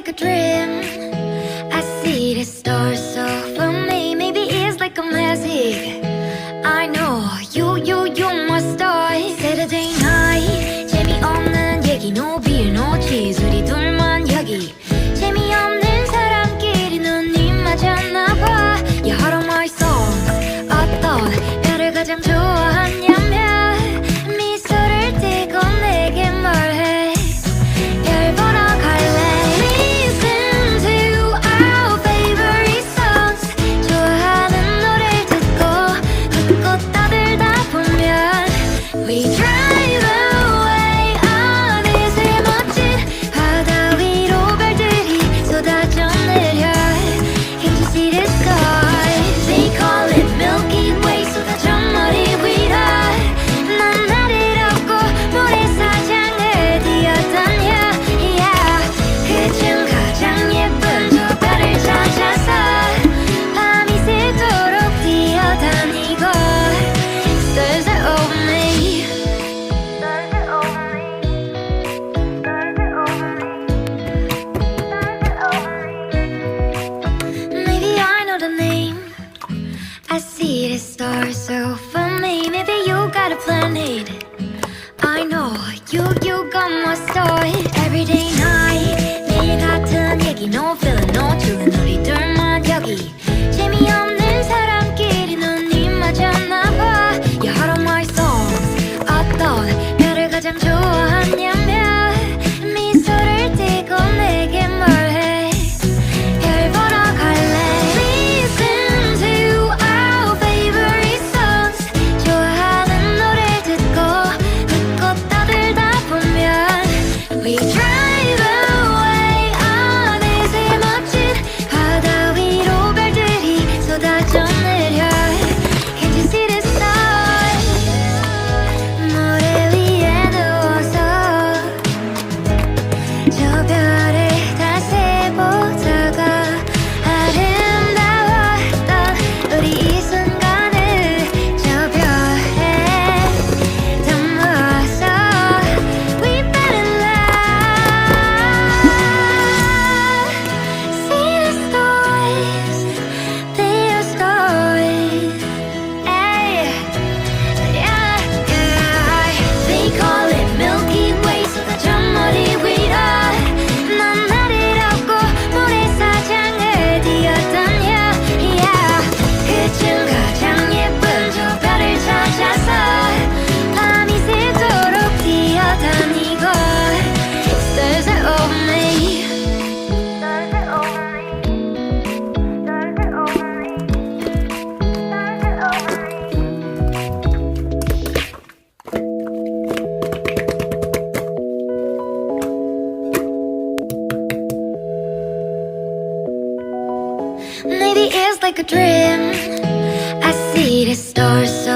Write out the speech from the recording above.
like a dream. I see the stars so for me. Maybe it's like a magic. I know you're my star. Saturday night 재미없는 얘기 no beer no cheese 우리 둘만 여기 재미없는 사람끼리 눈이 맞았나봐. You heart on my songs. 어떤 별을 가장 좋아하냐면 미소를 띠고 내게 말해. 별 보러 갈래. Listen to our favorite songs. 좋아하는 노래를 듣고 떠들다 보면 We drive away. 어느새 멋진 바다 위로 별들이 쏟아져 내려. Can't you see the stars? They call it Milky Way. 쏟아져 머리 위로 난 나를 얻고 모래사장을 뛰어다녀. Yeah. 그중 가장 예쁜 저 별을 찾아서 밤이 새도록 뛰어다니고 Stars are over me. Stars are over me. Stars are over me. Maybe I know the name. I see the stars so for me. Maybe you got a planet. I know you got my star. Everyday night 매일 같은 얘기 no feeling no chillin 우리 둘만 여기 재미없는 사람끼리 눈이 맞았나봐. You heart on my songs. 어떤 별을 가장 좋아하냐면 미소를 띠고 내게 말해. 별 보러 갈래. Listen to our favorite songs. 좋아하는 노래 듣고 떠들다 보면 We drive away. 어느새 멋진 바다 위로 별들이 쏟아져 내려. Can't you see the stars? 모래 위에 누워서 저 별을 다 세보다가 아름다웠던 우리 이 순간을 저 별에 담아서 We fell in love. See the stars, they are stars. Ay, yeah, yeah. They call it Milky Way. 쏟아져 머리 위로 넌 나를 얻고 모래사장을 뛰어다녀. Yeah. 그중 가장 예쁜 저 별을 찾아서 밤이 새도록 뛰어다니고 Stars are over me. Stars are over me. Stars are over me. Maybe it's like a dream. I see the stars so